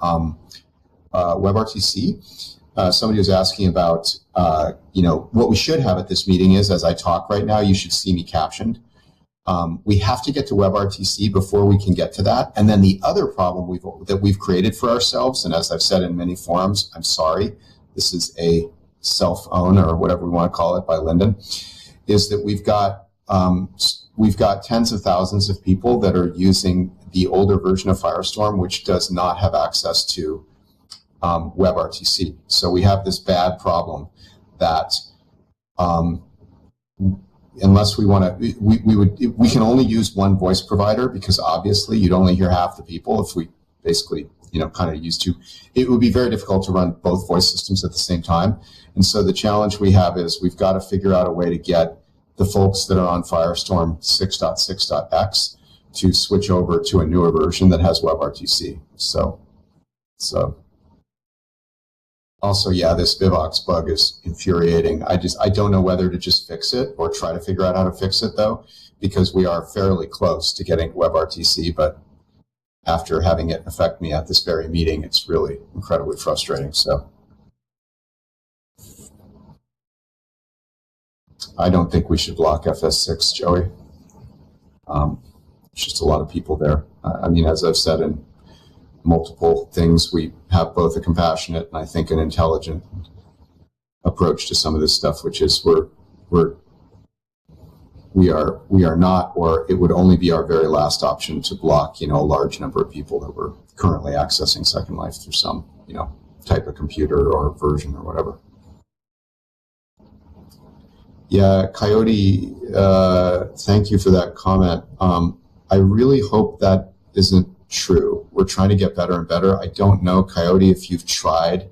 WebRTC. Somebody was asking about, what we should have at this meeting is, as I talk right now, you should see me captioned. We have to get to WebRTC before we can get to that. And then the other problem that we've created for ourselves, and as I've said in many forums, I'm sorry, this is a self-own or whatever we want to call it by Linden, is that we've got tens of thousands of people that are using the older version of Firestorm, which does not have access to WebRTC. So we have this bad problem that unless we want to, we can only use one voice provider, because obviously you'd only hear half the people if we basically, kind of used to. It would be very difficult to run both voice systems at the same time. And so the challenge we have is we've got to figure out a way to get the folks that are on Firestorm 6.6.x to switch over to a newer version that has WebRTC. So also, yeah, this Vivox bug is infuriating. I don't know whether to just fix it or try to figure out how to fix it, though, because we are fairly close to getting WebRTC, but after having it affect me at this very meeting, it's really incredibly frustrating. So I don't think we should block FS6, Joey. It's just a lot of people there. I mean, as I've said in multiple things, we have both a compassionate and I think an intelligent approach to some of this stuff, which is we are not, or it would only be our very last option to block, a large number of people that were currently accessing Second Life through some, type of computer or version or whatever. Yeah, Coyote, thank you for that comment. I really hope that isn't true. We're trying to get better and better. I don't know, Coyote, if you've tried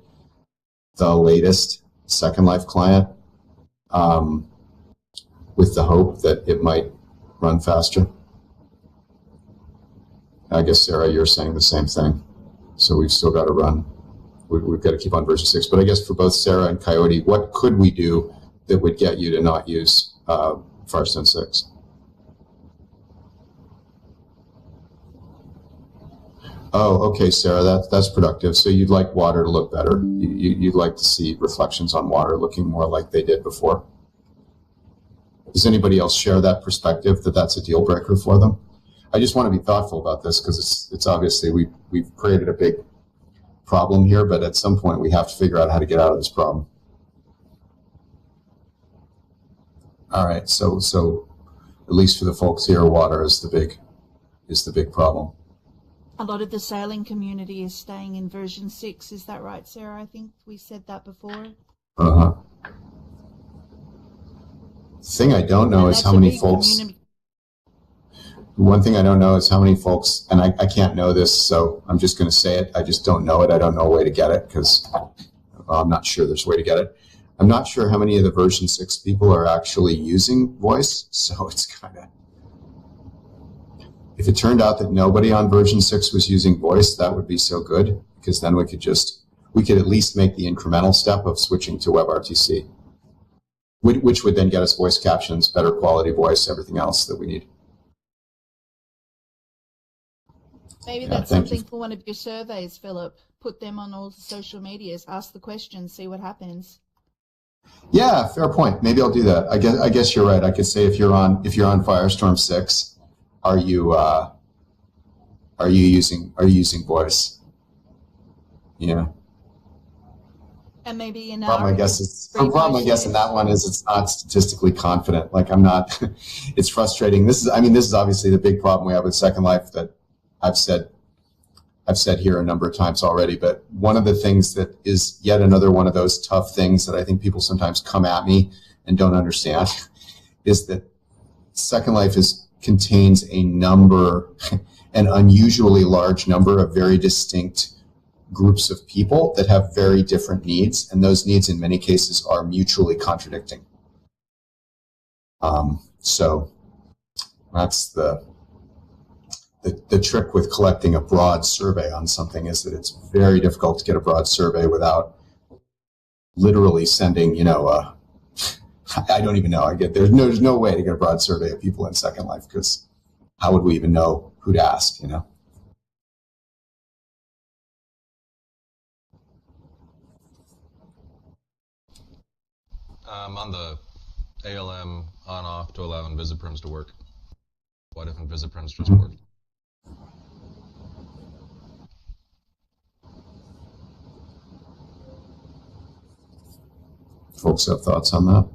the latest Second Life client with the hope that it might run faster. I guess, Sarah, you're saying the same thing. So we've still got to run. We've got to keep on version 6. But I guess for both Sarah and Coyote, what could we do that would get you to not use Firestorm 6? Oh, okay, Sarah, that's productive. So you'd like water to look better. You'd like to see reflections on water looking more like they did before. Does anybody else share that perspective, that that's a deal breaker for them? I just want to be thoughtful about this, because it's obviously we've created a big problem here, but at some point we have to figure out how to get out of this problem. All right, so at least for the folks here, water is the big problem. A lot of the sailing community is staying in version 6. Is that right, Sarah? I think we said that before. Uh-huh. The thing I don't know is how many folks... One thing I don't know is how many folks, and I can't know this, so I'm just going to say it. I just don't know it. I don't know a way to get it, because I'm not sure there's a way to get it. I'm not sure how many of the version 6 people are actually using voice, so it's kind of... If it turned out that nobody on version 6 was using voice, that would be so good, because then we could at least make the incremental step of switching to WebRTC, which would then get us voice captions, better quality voice, everything else that we need. Maybe that's something for one of your surveys, Philip. Put them on all the social medias, ask the questions, see what happens. Yeah, fair point. Maybe I'll do that. I guess you're right. I could say if you're on Firestorm 6, are you using voice? Yeah. And maybe in problem, I guess in that one is it's not statistically confident. Like I'm not. It's frustrating. This is obviously the big problem we have with Second Life that I've said here a number of times already. But one of the things that is yet another one of those tough things that I think people sometimes come at me and don't understand is that Second Life contains a number an unusually large number of very distinct groups of people that have very different needs, and those needs in many cases are mutually contradicting. So that's the trick with collecting a broad survey on something, is that it's very difficult to get a broad survey without literally sending, I don't even know. There's no way to get a broad survey of people in Second Life, because how would we even know who to ask, On the ALM on-off to allow invisiprims to work. What if invisiprims just work? Folks have thoughts on that?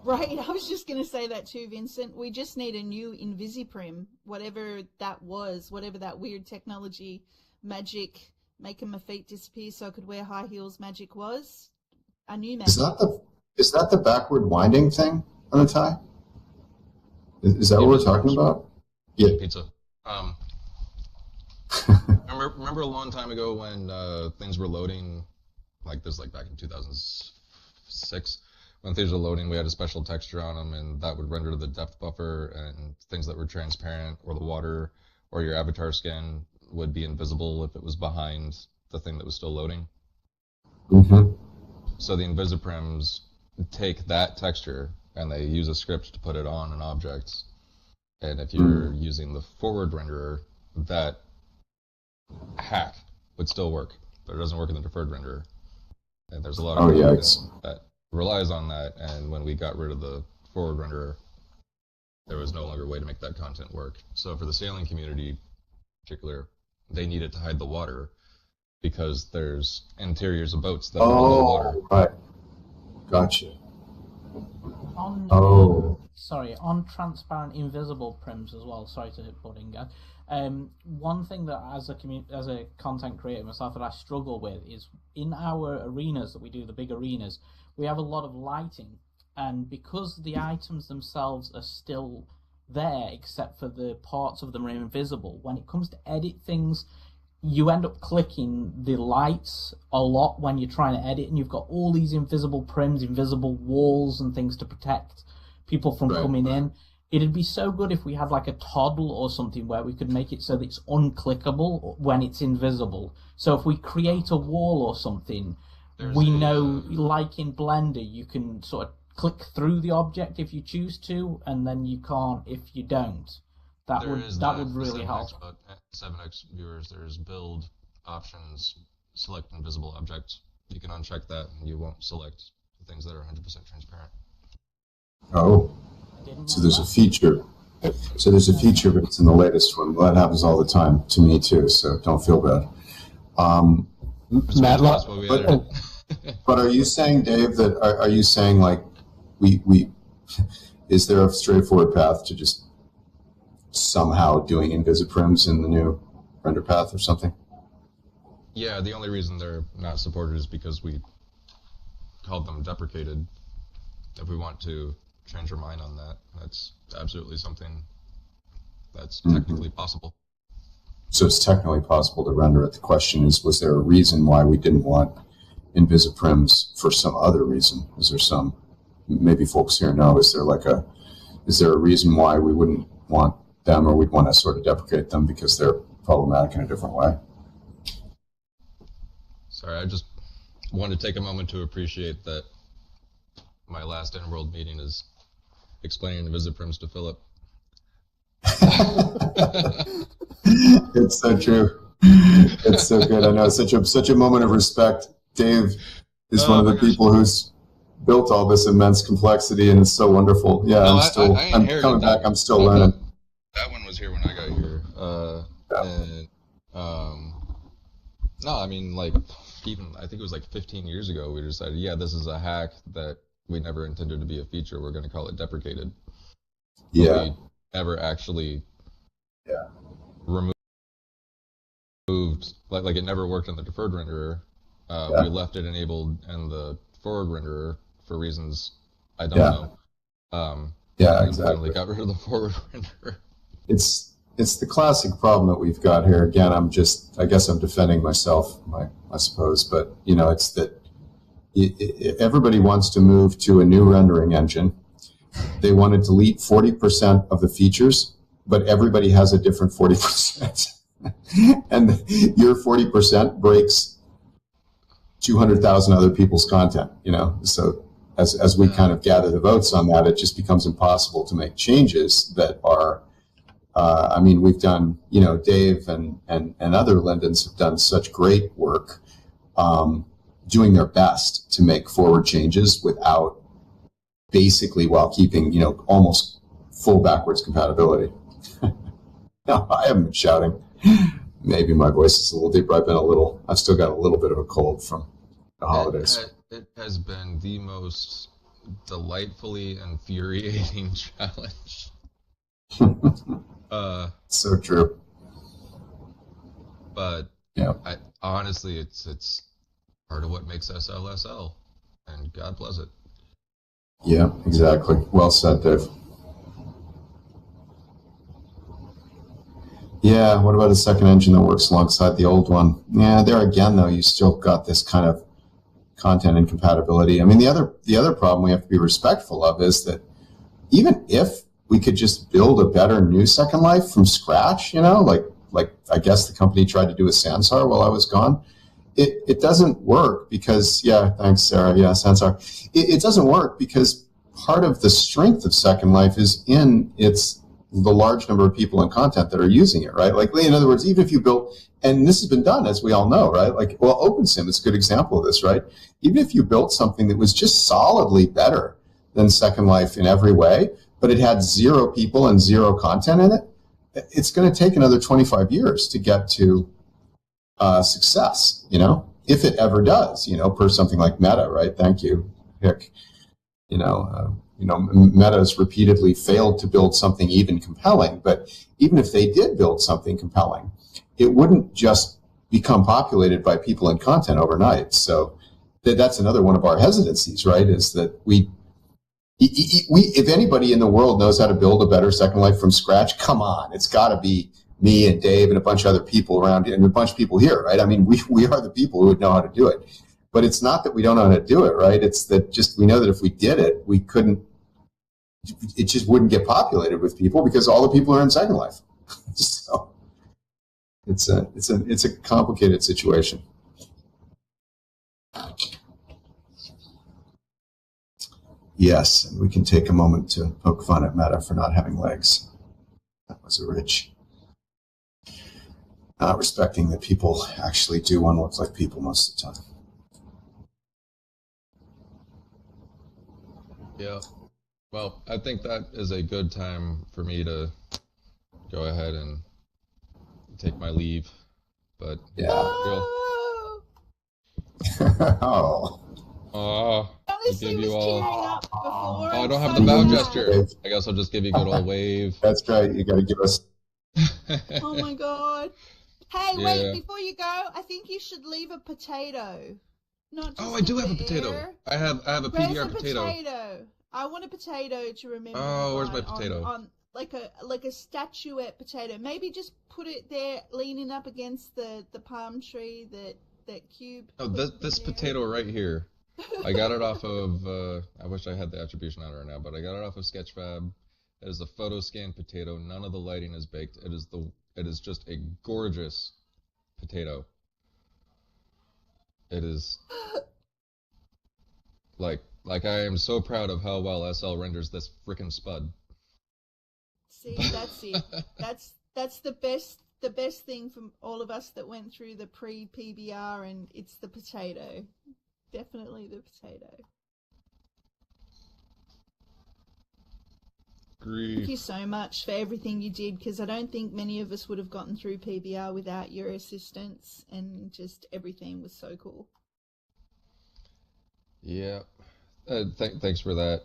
Right, I was just going to say that too, Vincent. We just need a new Invisiprim, whatever that was, whatever that weird technology, magic, making my feet disappear so I could wear high heels magic was. A new magic. Is that the backward winding thing on a tie? Is that what we're talking about? Yeah. Pizza. Remember a long time ago when things were loading, like back in 2006, when things were loading, we had a special texture on them, and that would render the depth buffer, and things that were transparent, or the water, or your avatar skin would be invisible if it was behind the thing that was still loading. Mm-hmm. So the invisiprims take that texture, and they use a script to put it on an object. And if you're using the forward renderer, that hack would still work, but it doesn't work in the deferred renderer. And there's a lot of that relies on that, and when we got rid of the forward renderer, there was no longer a way to make that content work. So for the sailing community in particular, they needed to hide the water, because there's interiors of boats that are below water. Right. Gotcha. On transparent invisible prims as well. Sorry to butt in, guys. One thing that as a content creator myself that I struggle with is in our arenas that we do, the big arenas, we have a lot of lighting, and because the items themselves are still there except for the parts of them are invisible, when it comes to edit things, you end up clicking the lights a lot when you're trying to edit, and you've got all these invisible prims, invisible walls and things to protect people from coming in. It'd be so good if we had like a toggle or something where we could make it so that it's unclickable when it's invisible. So if we create a wall or something, we know, like in Blender, you can sort of click through the object if you choose to, and then you can't if you don't. That would really help. 7x viewers, there's build options, select invisible objects. You can uncheck that, and you won't select the things that are 100% transparent. Oh, so there's a feature. So there's a feature, but it's in the latest one. Well, that happens all the time to me too, so don't feel bad. Matlock, but are you saying, Dave, that are you saying like we is there a straightforward path to just somehow doing invisiprims in the new render path or something? Yeah, the only reason they're not supported is because we called them deprecated. If we want to change our mind on that, that's absolutely something that's technically possible. So it's technically possible to render it. The question is, was there a reason why we didn't want invisiprims for some other reason? Is there some, maybe folks here know, is there a reason why we wouldn't want them, or we'd want to sort of deprecate them because they're problematic in a different way? Sorry, I just wanted to take a moment to appreciate that my last in-world meeting is explaining invisiprims to Philip. It's so true. It's so good. I know, such a moment of respect. Dave is one of the people who's built all this immense complexity, and it's so wonderful. Yeah, no, I'm coming back. I'm still learning. That one was here when I got here. No, I mean, like, even, I think it was like 15 years ago, we decided, yeah, this is a hack that we never intended to be a feature. We're going to call it deprecated. Yeah. We never actually removed, like it never worked in the deferred renderer. We left it enabled in the forward renderer for reasons I don't know. Yeah, and exactly. finally got rid of the forward render. It's the classic problem that we've got here. Again, I guess I'm defending myself, I suppose, but it's that everybody wants to move to a new rendering engine. They want to delete 40% of the features, but everybody has a different 40%. And your 40% breaks 200,000 other people's content, So as we kind of gather the votes on that, it just becomes impossible to make changes that are, we've done, Dave and other Lindens have done such great work doing their best to make forward changes without basically while keeping, almost full backwards compatibility. No, I haven't been shouting. Maybe my voice is a little deeper. I've still got a little bit of a cold from the holidays. It has been the most delightfully infuriating challenge. So true. But yeah, honestly, it's part of what makes SL, and God bless it. Yeah, exactly. Well said, Dave. Yeah, what about a second engine that works alongside the old one? Yeah, there again, though, you still got this kind of content incompatibility. The other problem we have to be respectful of is that even if we could just build a better new Second Life from scratch, like I guess the company tried to do with Sansar while I was gone, it doesn't work because, thanks, Sarah. Yeah, Sansar. It doesn't work because part of the strength of Second Life is in the large number of people and content that are using it, right? Like, in other words, even if you built, and this has been done, as we all know, right? Like, well, OpenSim is a good example of this, right? Even if you built something that was just solidly better than Second Life in every way, but it had 0 people and 0 content in it, it's going to take another 25 years to get to success, if it ever does, per something like Meta, right? Thank you, Hick. Meta has repeatedly failed to build something even compelling, but even if they did build something compelling, it wouldn't just become populated by people and content overnight. So that's another one of our hesitancies, right? Is that we, if anybody in the world knows how to build a better Second Life from scratch, come on, it's got to be me and Dave and a bunch of other people around and a bunch of people here, right? We are the people who would know how to do it. But it's not that we don't know how to do it, right? It's that just we know that if we did it, we couldn't. It just wouldn't get populated with people because all the people are in Second Life. So it's a complicated situation. Yes, and we can take a moment to poke fun at Meta for not having legs. That was a rich. Not respecting that people actually do want to look like people most of the time. Yeah. Well, I think that is a good time for me to go ahead and take my leave. But yeah. Oh. Honestly, was tearing up before. Oh, I don't have the bow gesture. I guess I'll just give you a good old wave. That's right. You got to give us. Oh my god. Hey, wait, before you go, I think you should leave a potato. Not just I do have a potato. Air. I have a PBR potato. I want a potato to remember. Oh, where's my potato? On like a statuette potato. Maybe just put it there, leaning up against the palm tree that Cube. Oh, this potato right here. I got it off of. I wish I had the attribution on it right now, but I got it off of Sketchfab. It is a photo scan potato. None of the lighting is baked. It is just a gorgeous potato. It is like I am so proud of how well SL renders this frickin' spud. See, that's it. That's the best thing from all of us that went through the pre-PBR, and it's the potato. Definitely the potato. Grief. Thank you so much for everything you did, because I don't think many of us would have gotten through PBR without your assistance, and just everything was so cool. Yeah. Thanks for that.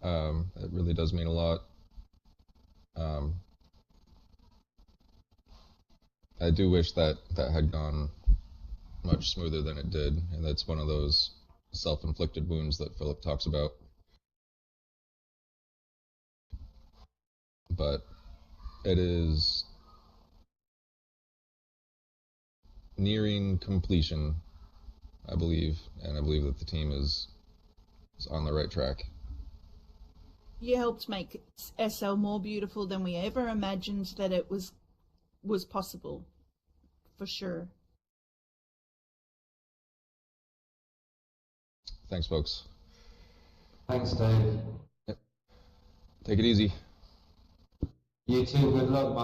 It really does mean a lot. I do wish that had gone much smoother than it did, and that's one of those self-inflicted wounds that Philip talks about. but it is nearing completion, I believe, and I believe that the team is on the right track. You helped make SL more beautiful than we ever imagined that it was possible, for sure. Thanks, folks. Thanks, Dave. Take it easy. You too. Good luck, man.